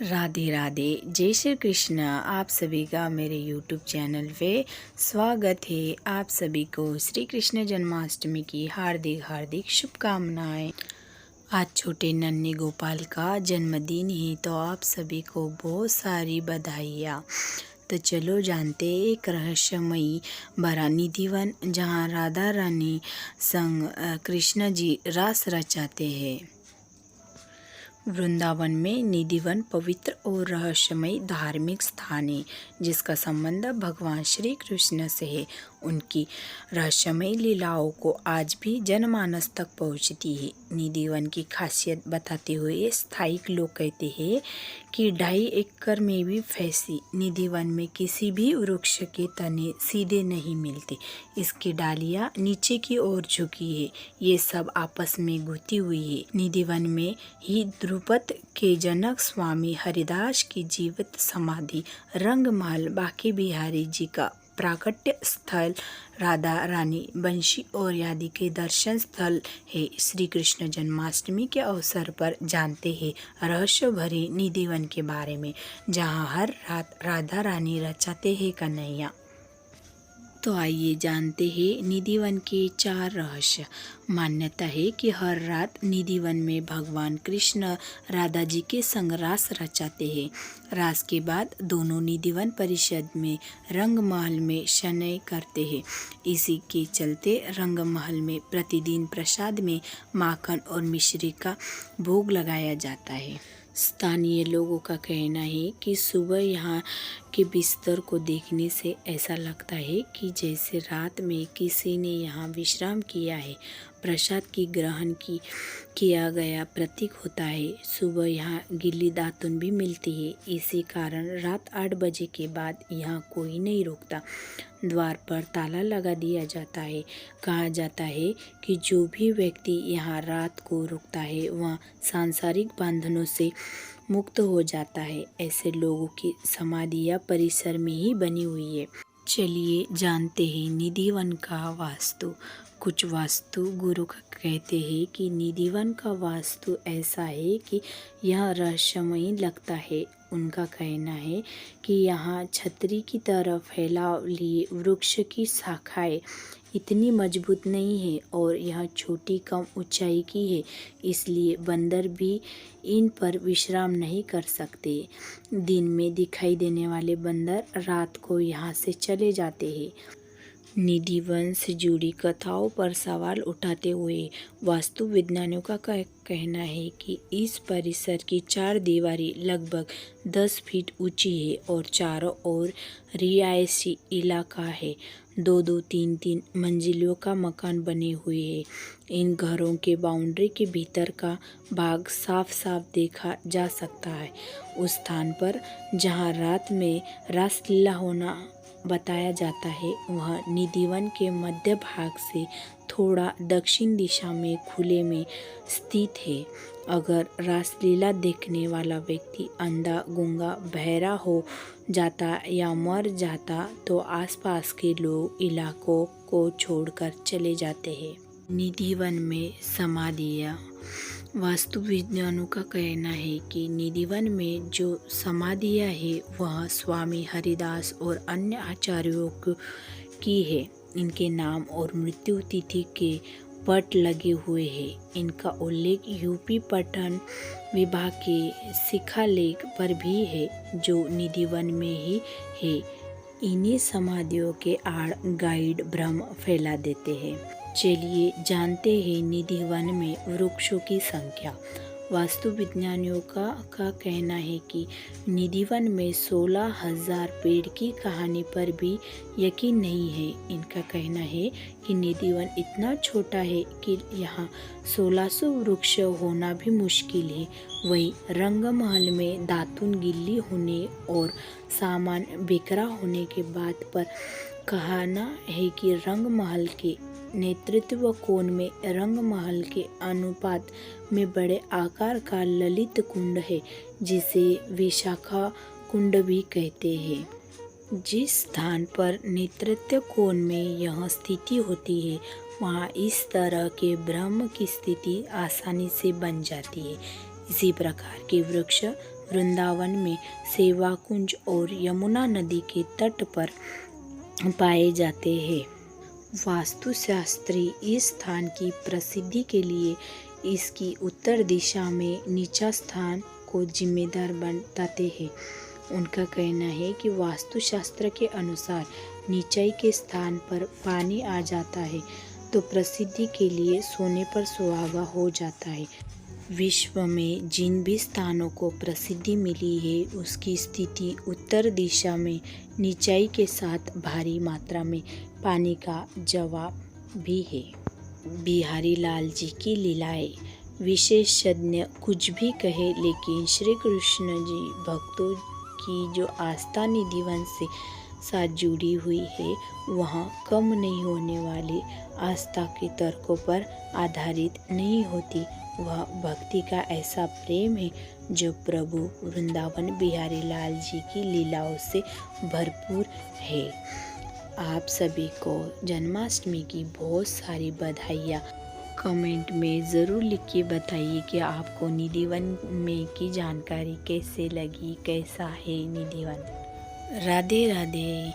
राधे राधे। जय श्री कृष्ण। आप सभी का मेरे यूट्यूब चैनल पे स्वागत है। आप सभी को श्री कृष्ण जन्माष्टमी की हार्दिक हार्दिक शुभकामनाएं। आज छोटे नन्हे गोपाल का जन्मदिन है, तो आप सभी को बहुत सारी बधाइयाँ। तो चलो जानते एक रहस्यमयी भरा निधिवन, जहाँ राधा रानी संग कृष्ण जी रास रचाते हैं। वृंदावन में निधिवन पवित्र और रहस्यमय धार्मिक स्थान है, जिसका संबंध भगवान श्री कृष्ण से है। उनकी रहस्यमय लीलाओं को आज भी जनमानस तक पहुंचती है। निधिवन की खासियत बताते हुए स्थायिक लोग कहते हैं कि 2.5 एकड़ में भी फैसी निधिवन में किसी भी वृक्ष के तने सीधे नहीं मिलते। इसकी डालियां नीचे की ओर झुकी है। ये सब आपस में गुथी हुई है। निधिवन में ही ध्रुपद के जनक स्वामी हरिदास की जीवित समाधि, रंगमहल बांके बिहारी जी का प्राकट्य स्थल, राधा रानी बंशी और आदि के दर्शन स्थल है। श्री कृष्ण जन्माष्टमी के अवसर पर जानते हैं रहस्य भरे निधिवन के बारे में, जहाँ हर रात राधा रानी रचाते हैं कन्हैया। तो आइए जानते हैं निधिवन के 4 रहस्य। मान्यता है कि हर रात निधिवन में भगवान कृष्ण राधा जी के संग रास रचाते हैं। रास के बाद दोनों निधिवन परिषद में रंगमहल में शयन करते हैं। इसी के चलते रंगमहल में प्रतिदिन प्रसाद में माखन और मिश्री का भोग लगाया जाता है। स्थानीय लोगों का कहना है कि सुबह यहाँ के बिस्तर को देखने से ऐसा लगता है कि जैसे रात में किसी ने यहाँ विश्राम किया है। प्रसाद की ग्रहण किया गया प्रतीक होता है। सुबह यहाँ गिल्ली दातुन भी मिलती है। इसी कारण रात 8 बजे के बाद यहाँ कोई नहीं रुकता। द्वार पर ताला लगा दिया जाता है। कहा जाता है कि जो भी व्यक्ति यहाँ रात को रुकता है वह सांसारिक बंधनों से मुक्त हो जाता है। ऐसे लोगों की समाधियाँ परिसर में ही बनी हुई है। चलिए जानते हैं निधिवन का वास्तु। कुछ वास्तु गुरु कहते हैं कि निधिवन का वास्तु ऐसा है कि यह रहस्यमयी लगता है। उनका कहना है कि यहाँ छतरी की तरह फैलाव लिए वृक्ष की शाखाएं इतनी मजबूत नहीं है और यह छोटी कम ऊंचाई की है, इसलिए बंदर भी इन पर विश्राम नहीं कर सकते। दिन में दिखाई देने वाले बंदर रात को यहाँ से चले जाते हैं। निधिवन से जुड़ी कथाओं पर सवाल उठाते हुए वास्तु विज्ञानियों का कहना है कि इस परिसर की 4 दीवारें लगभग 10 फीट ऊंची है और चारों ओर रिहायशी इलाका है। 2-2, 3-3 मंजिलों का मकान बने हुए हैं। इन घरों के बाउंड्री के भीतर का भाग साफ साफ देखा जा सकता है। उस स्थान पर जहां रात में रासलीला होना बताया जाता है, वह निधिवन के मध्य भाग से थोड़ा दक्षिण दिशा में खुले में स्थित है। अगर रासलीला देखने वाला व्यक्ति अंधा, गूंगा, बहरा हो जाता या मर जाता तो आसपास के लोग इलाकों को छोड़कर चले जाते हैं। निधिवन में समाधियाँ। वास्तु विज्ञानों का कहना है कि निधिवन में जो समाधियाँ है वह स्वामी हरिदास और अन्य आचार्यों की है। इनके नाम और मृत्यु तिथि के पट लगे हुए हैं। इनका उल्लेख यूपी पटन विभाग के शिलालेख पर भी है, जो निधिवन में ही है। इन्हीं समाधियों के आड़ गाइड भ्रम फैला देते हैं। चलिए जानते हैं निधिवन में वृक्षों की संख्या। वास्तु विज्ञानियों का कहना है कि निधिवन में 16,000 पेड़ की कहानी पर भी यकीन नहीं है। इनका कहना है कि निधिवन इतना छोटा है कि यहाँ 1600 वृक्ष होना भी मुश्किल है। वहीं रंगमहल में दातुन गिल्ली होने और सामान बिखरा होने के बात पर कहना है कि रंगमहल के नेतृत्व कोण में रंगमहल के अनुपात में बड़े आकार का ललित कुंड है, जिसे विशाखा कुंड भी कहते हैं। जिस स्थान पर नेतृत्व कोण में यह स्थिति होती है, वहाँ इस तरह के ब्रह्म की स्थिति आसानी से बन जाती है। इसी प्रकार के वृक्ष वृंदावन में सेवा कुंज और यमुना नदी के तट पर पाए जाते हैं। वास्तुशास्त्री इस स्थान की प्रसिद्धि के लिए इसकी उत्तर दिशा में नीचा स्थान को जिम्मेदार बताते हैं। उनका कहना है कि वास्तुशास्त्र के अनुसार नीचाई के स्थान पर पानी आ जाता है तो प्रसिद्धि के लिए सोने पर सुहागा हो जाता है। विश्व में जिन भी स्थानों को प्रसिद्धि मिली है उसकी स्थिति उत्तर दिशा में नीचाई के साथ भारी मात्रा में पानी का जवाब भी है। बिहारी लाल जी की लीलाएं। विशेषज्ञ कुछ भी कहे, लेकिन श्री कृष्ण जी भक्तों की जो आस्था निधिवन से साथ जुड़ी हुई है वह कम नहीं होने वाली आस्था के तर्कों पर आधारित नहीं होती। वह भक्ति का ऐसा प्रेम है जो प्रभु वृंदावन बिहारी लाल जी की लीलाओं से भरपूर है। आप सभी को जन्माष्टमी की बहुत सारी बधाइयाँ। कमेंट में ज़रूर लिख के बताइए कि आपको निधिवन में की जानकारी कैसे लगी, कैसा है निधिवन। राधे राधे।